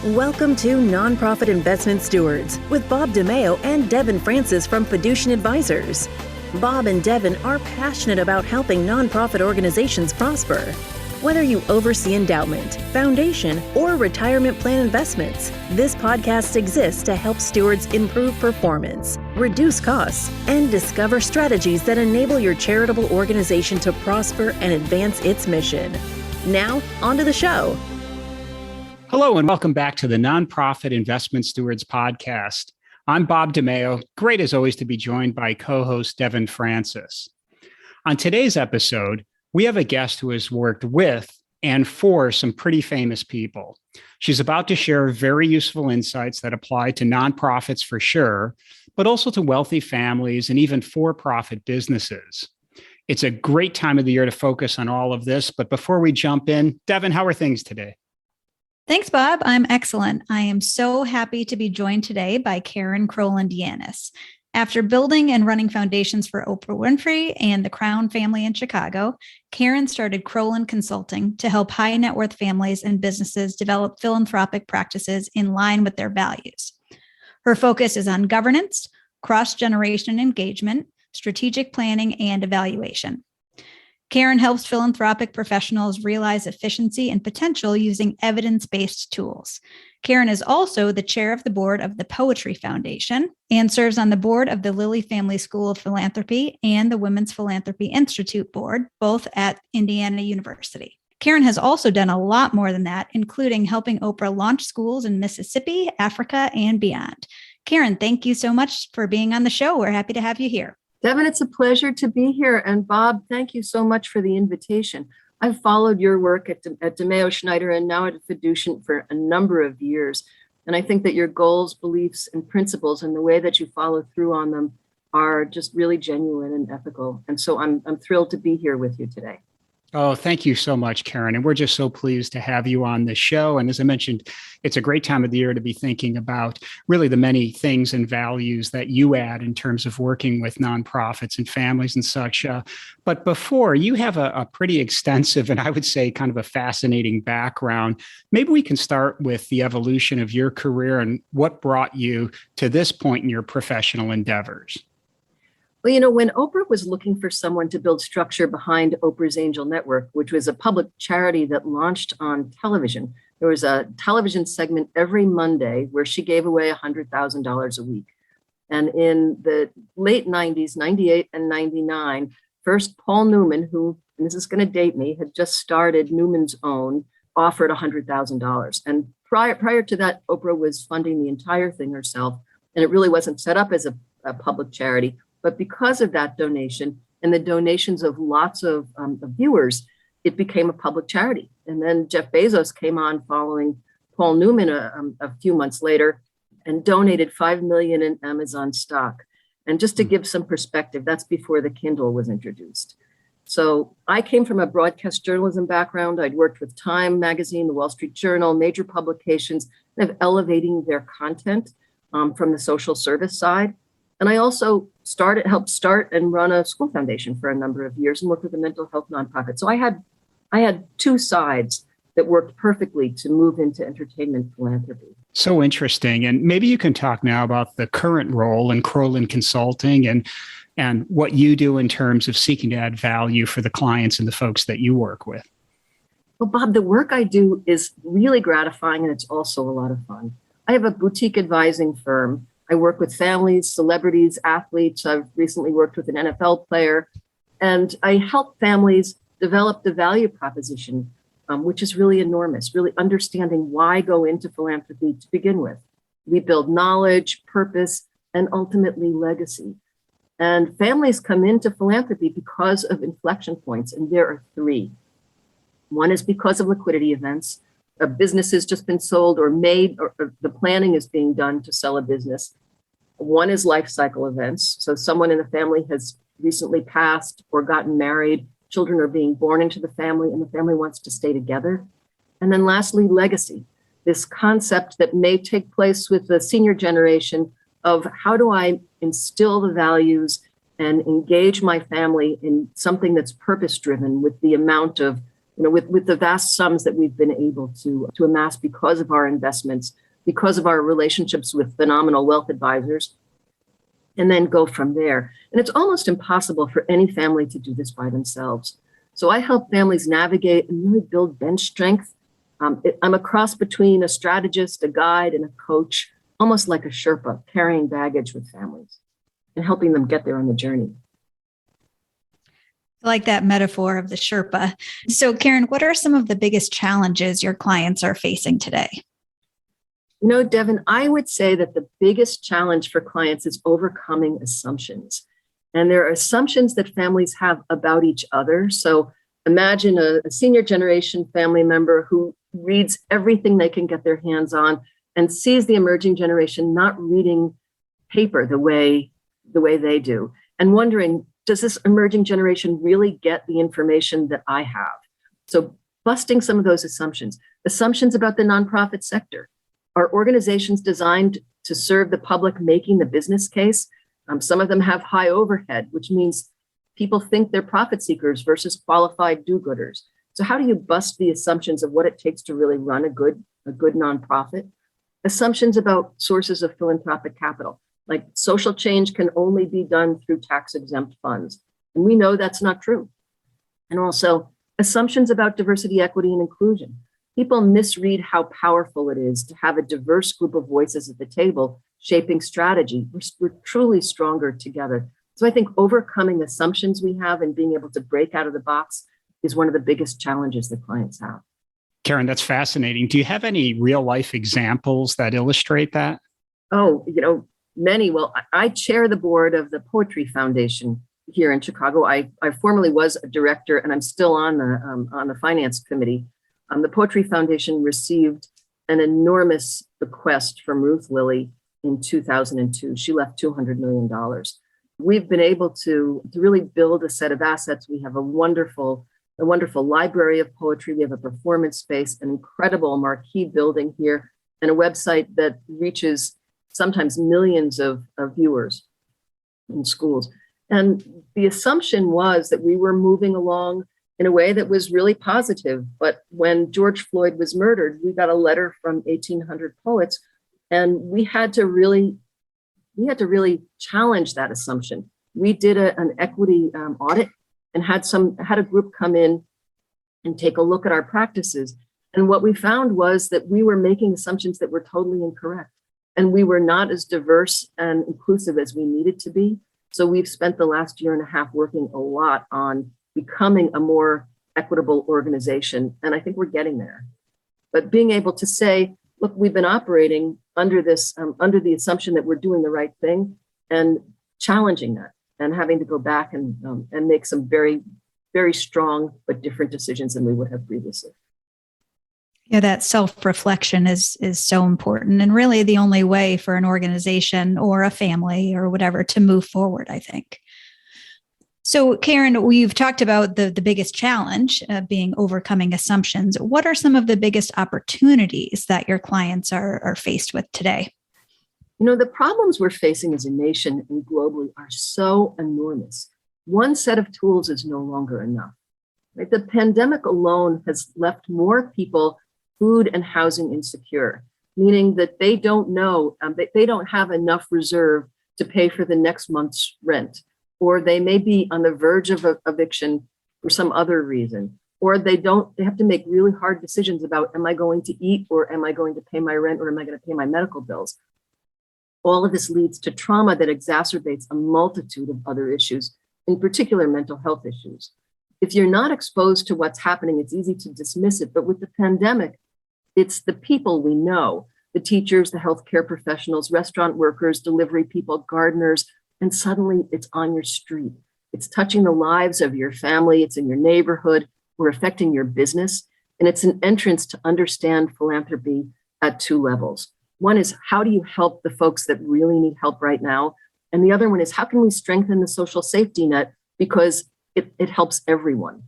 Welcome to Nonprofit Investment Stewards with Bob DiMeo and Devon Francis from Fiducian Advisors. Bob and Devon are passionate about helping nonprofit organizations prosper. Whether you oversee endowment, foundation, or retirement plan investments, this podcast exists to help stewards improve performance, reduce costs, and discover strategies that enable your charitable organization to prosper and advance its mission. Now, on to the show. Hello, and welcome back to the Nonprofit Investment Stewards podcast. I'm Bob DiMeo. Great as always to be joined by co-host Devon Francis. On today's episode, we have a guest who has worked with and for some pretty famous people. She's about to share very useful insights that apply to nonprofits for sure, but also to wealthy families and even for-profit businesses. It's a great time of the year to focus on all of this, but before we jump in, Devon, how are things today? Thanks, Bob. I'm excellent. I am so happy to be joined today by Croland Yanis. After building and running foundations for Oprah Winfrey and the Crown family in Chicago, Caren started Croland Consulting to help high net worth families and businesses develop philanthropic practices in line with their values. Her focus is on governance, cross-generation engagement, strategic planning, and evaluation. Caren helps philanthropic professionals realize efficiency and potential using evidence-based tools. Caren is also the chair of the board of the Poetry Foundation and serves on the board of the Lilly Family School of Philanthropy and the Women's Philanthropy Institute board, both at Indiana University. Caren has also done a lot more than that, including helping Oprah launch schools in Mississippi, Africa, and beyond. Caren, thank you so much for being on the show. We're happy to have you here. Devon, it's a pleasure to be here. And Bob, thank you so much for the invitation. I've followed your work at DiMeo Schneider and now at Fiducian for a number of years. And I think that your goals, beliefs, and principles and the way that you follow through on them are just really genuine and ethical. And so I'm thrilled to be here with you today. Oh, thank you so much, Caren. And we're just so pleased to have you on the show. And as I mentioned, it's a great time of the year to be thinking about really the many things and values that you add in terms of working with nonprofits and families and such. But before, you have a pretty extensive and I would say kind of a fascinating background. Maybe we can start with the evolution of your career and what brought you to this point in your professional endeavors. Well, you know, when Oprah was looking for someone to build structure behind Oprah's Angel Network, which was a public charity that launched on television, there was a television segment every Monday where she gave away $100,000 a week. And in the late 90s, 98 and 99, first Paul Newman, who, and this is going to date me, had just started Newman's Own, offered $100,000. And prior to that, Oprah was funding the entire thing herself. And it really wasn't set up as a public charity. But because of that donation and the donations of lots of viewers, it became a public charity. And then Jeff Bezos came on following Paul Newman a few months later and donated $5 million in Amazon stock. And just to give some perspective, that's before the Kindle was introduced. So I came from a broadcast journalism background. I'd worked with Time Magazine, the Wall Street Journal, major publications, kind of elevating their content from the social service side. And I also helped start and run a school foundation for a number of years and worked with a mental health nonprofit. So I had two sides that worked perfectly to move into entertainment philanthropy. So interesting. And maybe you can talk now about the current role in Croland Consulting and what you do in terms of seeking to add value for the clients and the folks that you work with. Well, Bob, the work I do is really gratifying and it's also a lot of fun. I have a boutique advising firm. I work with families, celebrities, athletes. I've recently worked with an NFL player, and I help families develop the value proposition, which is really enormous, really understanding why go into philanthropy to begin with. We build knowledge, purpose, and ultimately legacy. And families come into philanthropy because of inflection points, and there are three. One is because of liquidity events. A business has just been sold or made, or the planning is being done to sell a business. One is life cycle events. So someone in the family has recently passed or gotten married. Children are being born into the family and the family wants to stay together. And then lastly, legacy, this concept that may take place with the senior generation of how do I instill the values and engage my family in something that's purpose driven with the amount of with the vast sums that we've been able to amass because of our investments, because of our relationships with phenomenal wealth advisors, and then go from there. And it's almost impossible for any family to do this by themselves. So I help families navigate and really build bench strength. I'm a cross between a strategist, a guide, and a coach, almost like a Sherpa, carrying baggage with families and helping them get there on the journey. I like that metaphor of the Sherpa. So, Caren, what are some of the biggest challenges your clients are facing today? Devon, I would say that the biggest challenge for clients is overcoming assumptions. And there are assumptions that families have about each other. So imagine a senior generation family member who reads everything they can get their hands on and sees the emerging generation not reading paper the way they do, and wondering, does this emerging generation really get the information that I have? So busting some of those assumptions about the nonprofit sector. Are organizations designed to serve the public making the business case? Some of them have high overhead, which means people think they're profit seekers versus qualified do-gooders. So how do you bust the assumptions of what it takes to really run a good nonprofit? Assumptions about sources of philanthropic capital, like social change can only be done through tax-exempt funds. And we know that's not true. And also assumptions about diversity, equity, and inclusion. People misread how powerful it is to have a diverse group of voices at the table shaping strategy. We're truly stronger together. So I think overcoming assumptions we have and being able to break out of the box is one of the biggest challenges that clients have. Caren, that's fascinating. Do you have any real life examples that illustrate that? Oh, many. Well, I chair the board of the Poetry Foundation here in Chicago. I formerly was a director, and I'm still on the finance committee. The Poetry Foundation received an enormous bequest from Ruth Lilly in 2002. She left $200 million. We've been able to really build a set of assets. We have a wonderful library of poetry. We have a performance space, an incredible marquee building here, and a website that reaches sometimes millions of viewers in schools. And the assumption was that we were moving along in a way that was really positive. But when George Floyd was murdered, we got a letter from 1,800 poets, and we had to really challenge that assumption. We did an equity audit and had a group come in and take a look at our practices. And what we found was that we were making assumptions that were totally incorrect. And we were not as diverse and inclusive as we needed to be. So we've spent the last year and a half working a lot on becoming a more equitable organization. And I think we're getting there. But being able to say, look, we've been operating under the assumption that we're doing the right thing, and challenging that and having to go back and make some very, very strong but different decisions than we would have previously. Yeah, that self-reflection is so important, and really the only way for an organization or a family or whatever to move forward, I think. So, Caren, we've talked about the biggest challenge being overcoming assumptions. What are some of the biggest opportunities that your clients are faced with today? The problems we're facing as a nation and globally are so enormous. One set of tools is no longer enough. Right? The pandemic alone has left more people food and housing insecure, meaning that they don't know, they don't have enough reserve to pay for the next month's rent, or they may be on the verge of eviction for some other reason, or they have to make really hard decisions about, am I going to eat, or am I going to pay my rent, or am I going to pay my medical bills? All of this leads to trauma that exacerbates a multitude of other issues, in particular mental health issues. If you're not exposed to what's happening, it's easy to dismiss it. But with the pandemic, it's the people we know, the teachers, the healthcare professionals, restaurant workers, delivery people, gardeners, and suddenly it's on your street. It's touching the lives of your family. It's in your neighborhood or affecting your business. And it's an entrance to understand philanthropy at two levels. One is, how do you help the folks that really need help right now? And the other one is, how can we strengthen the social safety net, because it helps everyone.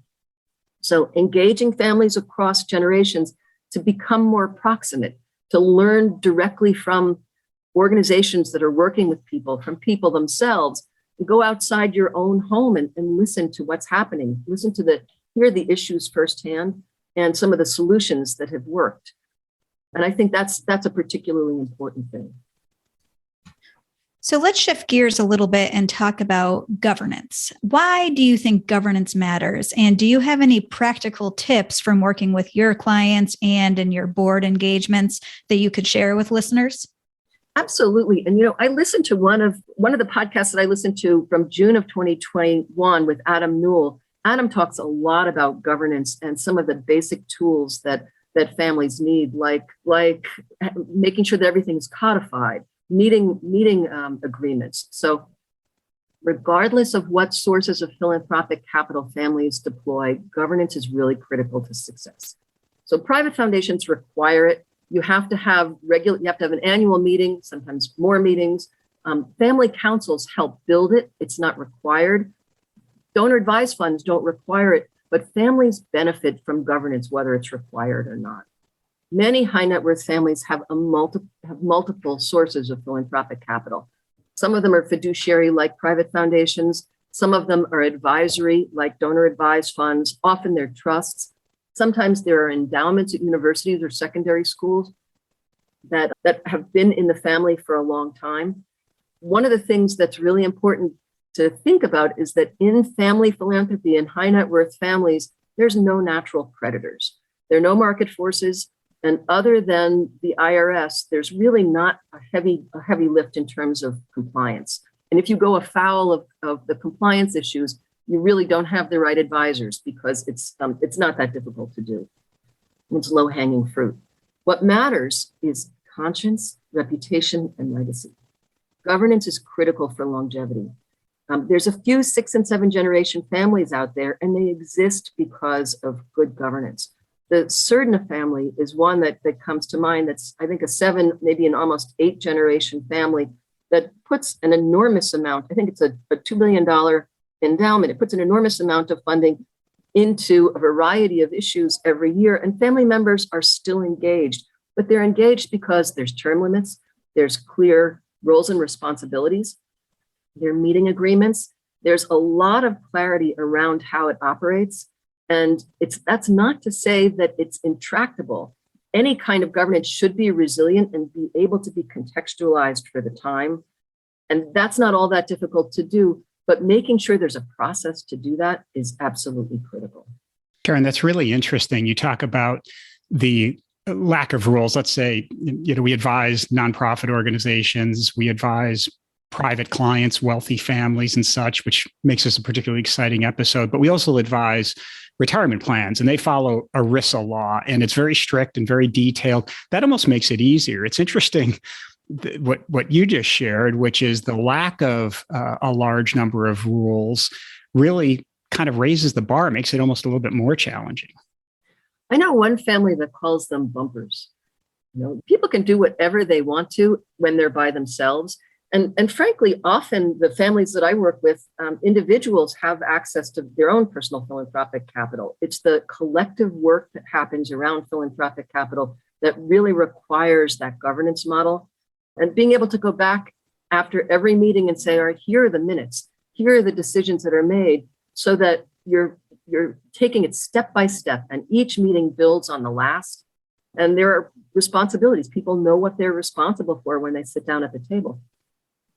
So engaging families across generations to become more proximate, to learn directly from organizations that are working with people, from people themselves, and go outside your own home and listen to what's happening. Listen to hear the issues firsthand and some of the solutions that have worked. And I think that's a particularly important thing. So let's shift gears a little bit and talk about governance. Why do you think governance matters? And do you have any practical tips from working with your clients and in your board engagements that you could share with listeners? Absolutely. And, I listened to one of the podcasts that I listened to from June of 2021 with Adam Newell. Adam talks a lot about governance and some of the basic tools that families need, like making sure that everything is codified, meeting agreements. So regardless of what sources of philanthropic capital families deploy, governance is really critical to success. So private foundations require it. You have to have an annual meeting, sometimes more meetings. Family councils help build it. It's not required. Donor advised funds don't require it, but families benefit from governance, whether it's required or not. Many high net worth families have multiple sources of philanthropic capital. Some of them are fiduciary, like private foundations. Some of them are advisory, like donor advised funds. Often they're trusts. Sometimes there are endowments at universities or secondary schools that have been in the family for a long time. One of the things that's really important to think about is that in family philanthropy and high net worth families, there's no natural predators. There are no market forces. And other than the IRS, there's really not a heavy lift in terms of compliance. And if you go afoul of the compliance issues, you really don't have the right advisors, because it's not that difficult to do. It's low-hanging fruit. What matters is conscience, reputation, and legacy. Governance is critical for longevity. There's a few 6- and 7-generation families out there, and they exist because of good governance. The Surdna family is one that comes to mind. That's, I think, a 7, maybe an almost 8-generation family that puts an enormous amount. I think it's a $2 billion endowment. It puts an enormous amount of funding into a variety of issues every year, and family members are still engaged. But they're engaged because there's term limits, there's clear roles and responsibilities, there are meeting agreements, there's a lot of clarity around how it operates. And that's not to say that it's intractable. Any kind of governance should be resilient and be able to be contextualized for the time. And that's not all that difficult to do, but making sure there's a process to do that is absolutely critical. Caren, that's really interesting. You talk about the lack of rules. Let's say, we advise nonprofit organizations, we advise private clients, wealthy families and such, which makes this a particularly exciting episode. But we also advise retirement plans, and they follow ERISA law, and it's very strict and very detailed. That almost makes it easier. It's interesting what you just shared, which is the lack of a large number of rules really kind of raises the bar, makes it almost a little bit more challenging. I know one family that calls them bumpers. People can do whatever they want to when they're by themselves. And frankly, often the families that I work with, individuals have access to their own personal philanthropic capital. It's the collective work that happens around philanthropic capital that really requires that governance model. And being able to go back after every meeting and say, all right, here are the minutes, here are the decisions that are made, so that you're taking it step by step, and each meeting builds on the last. And there are responsibilities. People know what they're responsible for when they sit down at the table.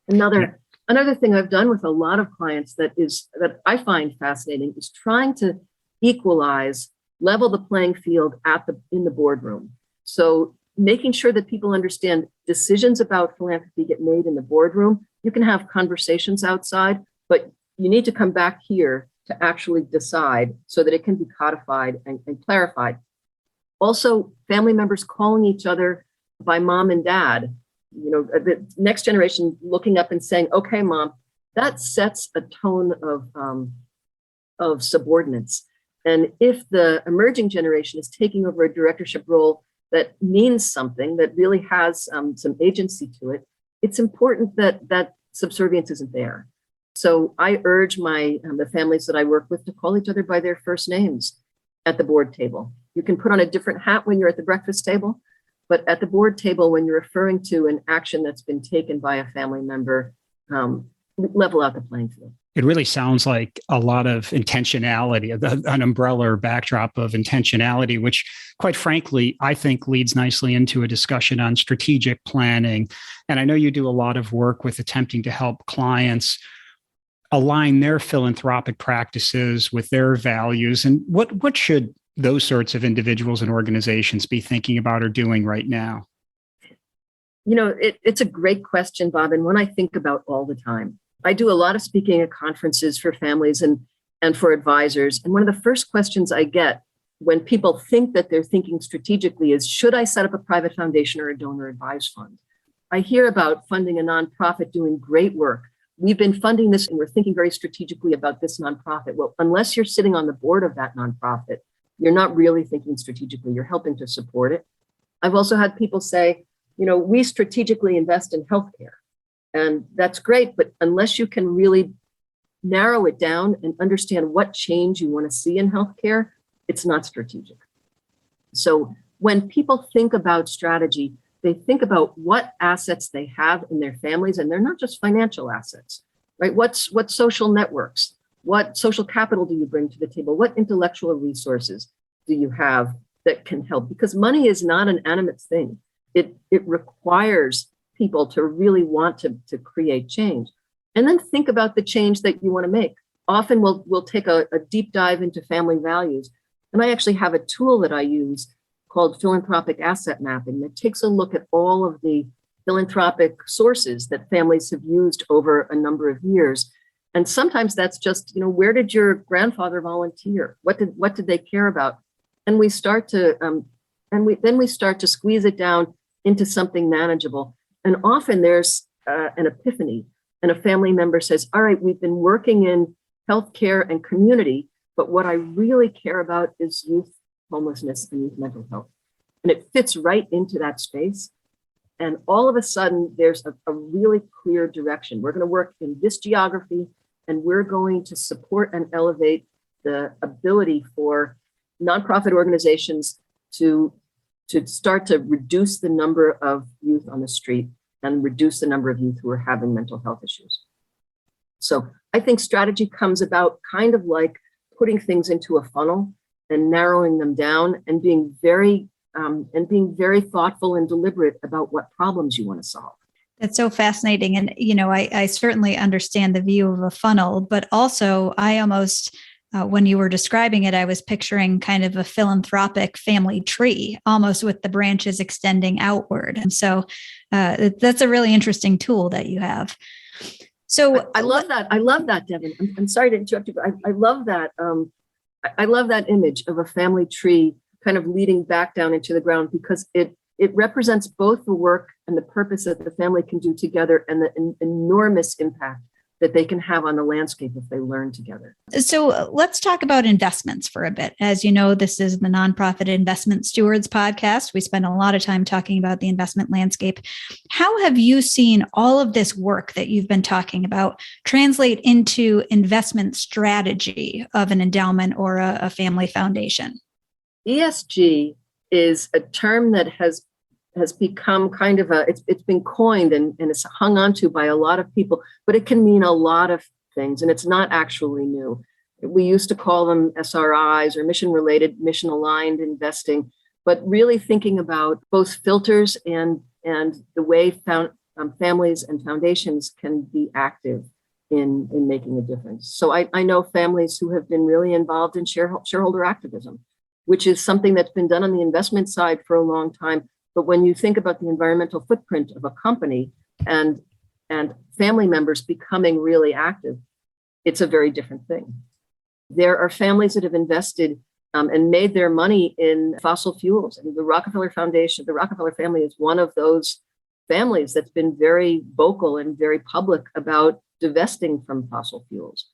Another thing I've done with a lot of clients that I find fascinating is trying to level the playing field in the boardroom. So making sure that people understand decisions about philanthropy get made in the boardroom. You can have conversations outside, but you need to come back here to actually decide so that it can be codified and clarified. Also, family members calling each other by mom and dad. The next generation looking up and saying, okay, mom, that sets a tone of subordinates. And if the emerging generation is taking over a directorship role that means something, that really has some agency to it, it's important that subservience isn't there. So I urge the families that I work with to call each other by their first names at the board table. You can put on a different hat when you're at the breakfast table, but at the board table, when you're referring to an action that's been taken by a family member, level out the playing field. It really sounds like a lot of intentionality, an umbrella or backdrop of intentionality, which, quite frankly, I think leads nicely into a discussion on strategic planning. And I know you do a lot of work with attempting to help clients align their philanthropic practices with their values. And what should those sorts of individuals and organizations be thinking about or doing right now? It's a great question, Bob, and one I think about all the time. I do a lot of speaking at conferences for families and for advisors. And one of the first questions I get when people think that they're thinking strategically is, should I set up a private foundation or a donor advised fund? I hear about funding a nonprofit doing great work. We've been funding this and we're thinking very strategically about this nonprofit. Well, unless you're sitting on the board of that nonprofit, you're not really thinking strategically. You're helping to support it. I've also had people say, we strategically invest in healthcare. And that's great, but unless you can really narrow it down and understand what change you want to see in healthcare, it's not strategic. So when people think about strategy, they think about what assets they have in their families, and they're not just financial assets, right? What social networks, what social capital do you bring to the table? What intellectual resources do you have that can help? Because money is not an animate thing. It requires people to really want to create change. And then think about the change that you want to make. Often we'll take a deep dive into family values. And I actually have a tool that I use called philanthropic asset mapping that takes a look at all of the philanthropic sources that families have used over a number of years. And sometimes that's just, where did your grandfather volunteer? What did they care about? And we start to we start to squeeze it down into something manageable. And often there's an epiphany, and a family member says, all right, we've been working in healthcare and community, but what I really care about is youth homelessness and youth mental health. And it fits right into that space. And all of a sudden, there's a really clear direction. We're going to work in this geography, and we're going to support and elevate the ability for nonprofit organizations to start to reduce the number of youth on the street and reduce the number of youth who are having mental health issues. So I think strategy comes about kind of like putting things into a funnel and narrowing them down and being very thoughtful and deliberate about what problems you want to solve. That's so fascinating. And, I certainly understand the view of a funnel, but also I almost, when you were describing it, I was picturing kind of a philanthropic family tree, almost with the branches extending outward. And so that's a really interesting tool that you have. So I love that. I love that, Devon. I'm sorry to interrupt you, but I love that. I love that image of a family tree kind of leading back down into the ground, because it represents both the work and the purpose that the family can do together and the enormous impact that they can have on the landscape if they learn together. So let's talk about investments for a bit. As you know, this is the Nonprofit Investment Stewards podcast. We spend a lot of time talking about the investment landscape. How have you seen all of this work that you've been talking about translate into investment strategy of an endowment or a family foundation? ESG is a term that has become kind of it's been coined and it's hung onto by a lot of people, but it can mean a lot of things, and it's not actually new. We used to call them SRIs, or mission aligned investing, but really thinking about both filters and the way families and foundations can be active in making a difference. So I know families who have been really involved in shareholder activism, which is something that's been done on the investment side for a long time. But when you think about the environmental footprint of a company and family members becoming really active, it's a very different thing. There are families that have invested and made their money in fossil fuels. And the Rockefeller Foundation, the Rockefeller family is one of those families that's been very vocal and very public about divesting from fossil fuels.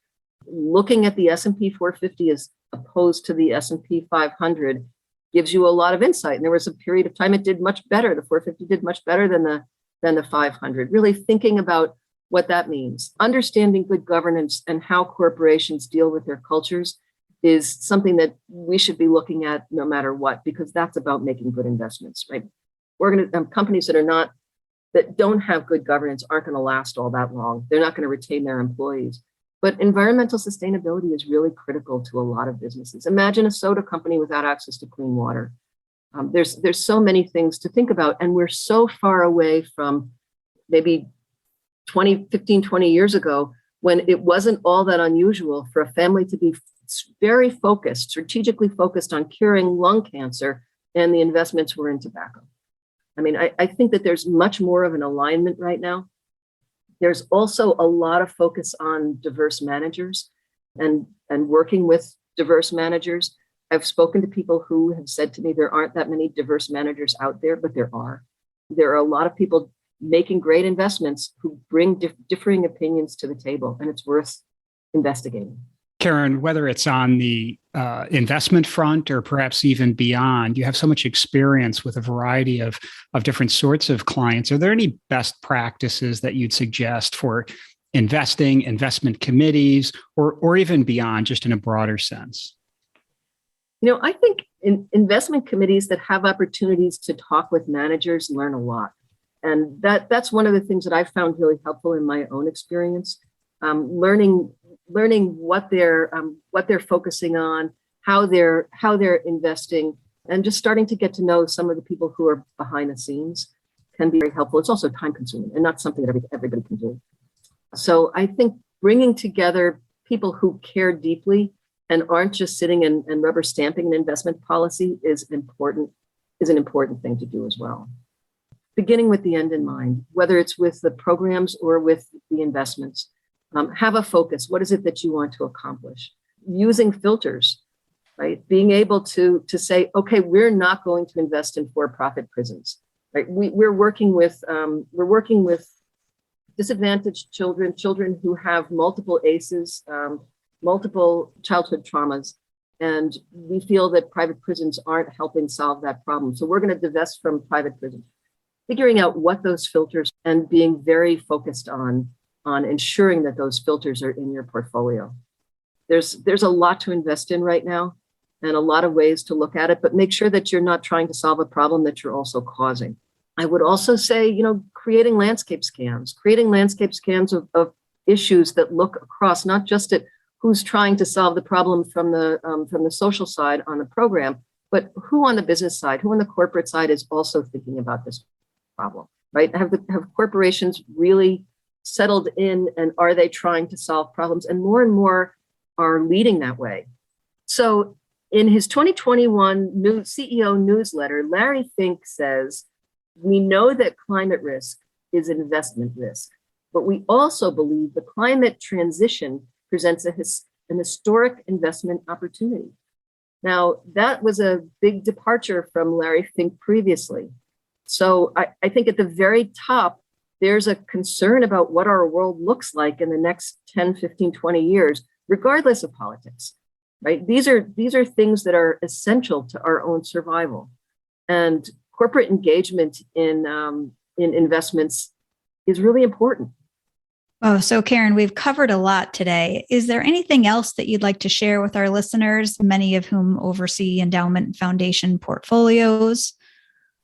Looking at the S&P 450 as opposed to the S&P 500 gives you a lot of insight. And there was a period of time it did much better. The 450 did much better than the 500. Really thinking about what that means. Understanding good governance and how corporations deal with their cultures is something that we should be looking at no matter what, because that's about making good investments, right? Companies that don't have good governance aren't going to last all that long. They're not going to retain their employees. But environmental sustainability is really critical to a lot of businesses. Imagine a soda company without access to clean water. There's so many things to think about, and we're so far away from maybe 20 years ago, when it wasn't all that unusual for a family to be very focused, strategically focused on curing lung cancer, and the investments were in tobacco. I mean, I think that there's much more of an alignment right now. There's also a lot of focus on diverse managers and working with diverse managers. I've spoken to people who have said to me there aren't that many diverse managers out there, but there are. There are a lot of people making great investments who bring differing opinions to the table, and it's worth investigating. Caren, whether it's on the investment front or perhaps even beyond, you have so much experience with a variety of different sorts of clients. Are there any best practices that you'd suggest for investing, investment committees, or even beyond, just in a broader sense? You know, I think investment committees that have opportunities to talk with managers learn a lot. And that's one of the things that I've found really helpful in my own experience. Learning what they're focusing on, how they're investing, and just starting to get to know some of the people who are behind the scenes can be very helpful. It's also time consuming and not something that everybody can do. So I think bringing together people who care deeply and aren't just sitting and rubber stamping an investment policy is an important thing to do as well. Beginning with the end in mind, whether it's with the programs or with the investments. Have a focus. What is it that you want to accomplish? Using filters, right? Being able to say, okay, we're not going to invest in for-profit prisons, right? We're working with disadvantaged children who have multiple ACEs, multiple childhood traumas, and we feel that private prisons aren't helping solve that problem. So we're going to divest from private prisons. Figuring out what those filters and being very focused on ensuring that those filters are in your portfolio. There's a lot to invest in right now and a lot of ways to look at it, but make sure that you're not trying to solve a problem that you're also causing. I would also say, creating landscape scans of issues that look across, not just at who's trying to solve the problem from the social side on the program, but who on the business side, who on the corporate side is also thinking about this problem, right? Have corporations really settled in, and are they trying to solve problems? And more are leading that way. So in his 2021 new CEO newsletter, Larry Fink says, we know that climate risk is an investment risk, but we also believe the climate transition presents an historic investment opportunity. Now, that was a big departure from Larry Fink previously. So I think at the very top, there's a concern about what our world looks like in the next 10, 15, 20 years, regardless of politics, right? These are things that are essential to our own survival. And corporate engagement in investments is really important. Oh, so Caren, we've covered a lot today. Is there anything else that you'd like to share with our listeners, many of whom oversee endowment and foundation portfolios?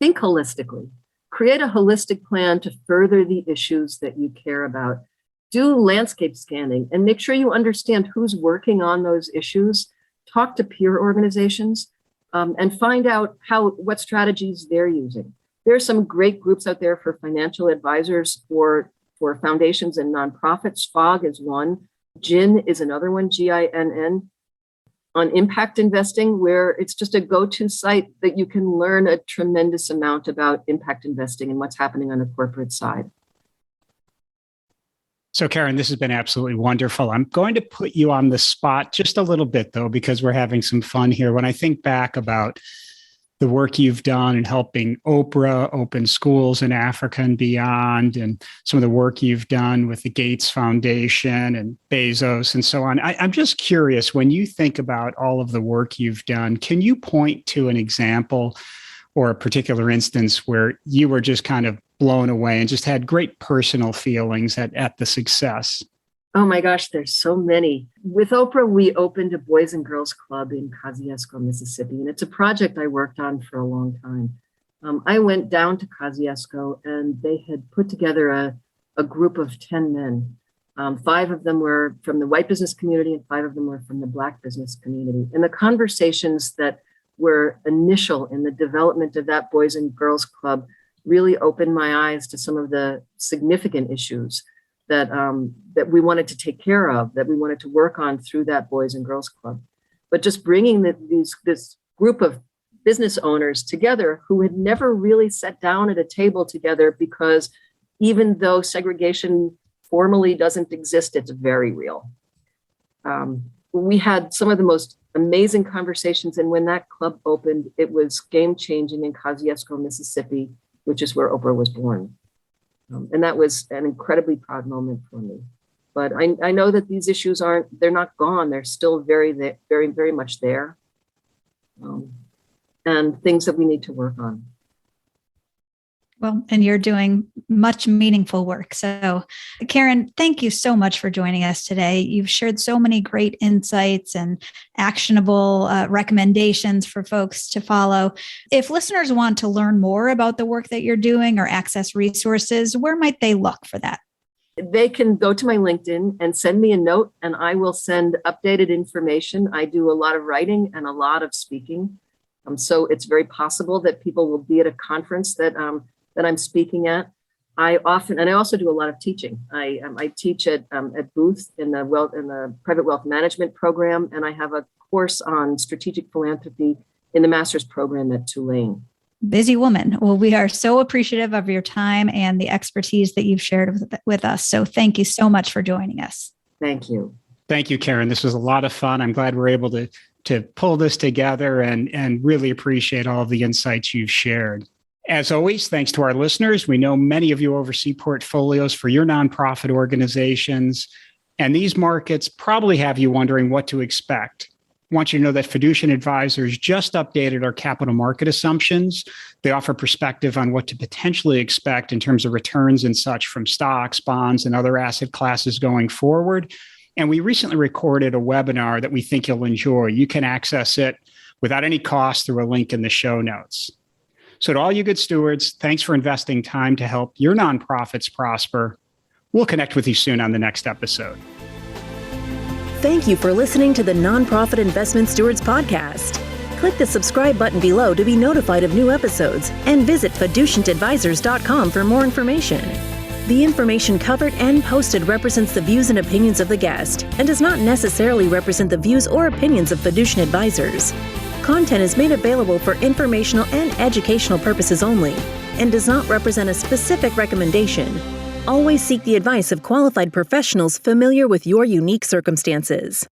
Think holistically. Create a holistic plan to further the issues that you care about. Do landscape scanning and make sure you understand who's working on those issues. Talk to peer organizations and find out what strategies they're using. There are some great groups out there for financial advisors for foundations and nonprofits. FOG is one. GIN is another one, GINN. On impact investing, where it's just a go-to site that you can learn a tremendous amount about impact investing and what's happening on the corporate side. So Caren, this has been absolutely wonderful. I'm going to put you on the spot just a little bit, though, because we're having some fun here. When I think back about the work you've done in helping Oprah open schools in Africa and beyond, and some of the work you've done with the Gates Foundation and Bezos and so on. I'm just curious, when you think about all of the work you've done, can you point to an example or a particular instance where you were just kind of blown away and just had great personal feelings at the success? Oh my gosh, there's so many. With Oprah, we opened a Boys and Girls Club in Kosciuszko, Mississippi, and it's a project I worked on for a long time. I went down to Kosciuszko, and they had put together a group of 10 men 5 of them were from the white business community and 5 of them were from the Black business community. And the conversations that were initial in the development of that Boys and Girls Club really opened my eyes to some of the significant issues that we wanted to take care of, that we wanted to work on through that Boys and Girls Club. But just bringing this group of business owners together who had never really sat down at a table together, because even though segregation formally doesn't exist, it's very real. We had some of the most amazing conversations, and when that club opened, it was game-changing in Kosciuszko, Mississippi, which is where Oprah was born. And that was an incredibly proud moment for me. But I know that these issues they're not gone. They're still very, very, very much there. And things that we need to work on. Well, and you're doing much meaningful work. So, Caren, thank you so much for joining us today. You've shared so many great insights and actionable recommendations for folks to follow. If listeners want to learn more about the work that you're doing or access resources, where might they look for that? They can go to my LinkedIn and send me a note, and I will send updated information. I do a lot of writing and a lot of speaking. So it's very possible that people will be at a conference that I'm speaking at. I also do a lot of teaching. I teach at Booth in the private wealth management program, and I have a course on strategic philanthropy in the master's program at Tulane. Busy woman. Well, we are so appreciative of your time and the expertise that you've shared with us. So thank you so much for joining us. Thank you. Thank you, Caren. This was a lot of fun. I'm glad we're able to pull this together and really appreciate all of the insights you've shared. As always, thanks to our listeners. We know many of you oversee portfolios for your nonprofit organizations, and these markets probably have you wondering what to expect. I want you to know that Fiducian Advisors just updated our capital market assumptions. They offer perspective on what to potentially expect in terms of returns and such from stocks, bonds, and other asset classes going forward. And we recently recorded a webinar that we think you'll enjoy. You can access it without any cost through a link in the show notes. So to all you good stewards, thanks for investing time to help your nonprofits prosper. We'll connect with you soon on the next episode. Thank you for listening to the Nonprofit Investment Stewards Podcast. Click the subscribe button below to be notified of new episodes and visit fiduciantadvisors.com for more information. The information covered and posted represents the views and opinions of the guest and does not necessarily represent the views or opinions of Fiducian Advisors. Content is made available for informational and educational purposes only and does not represent a specific recommendation. Always seek the advice of qualified professionals familiar with your unique circumstances.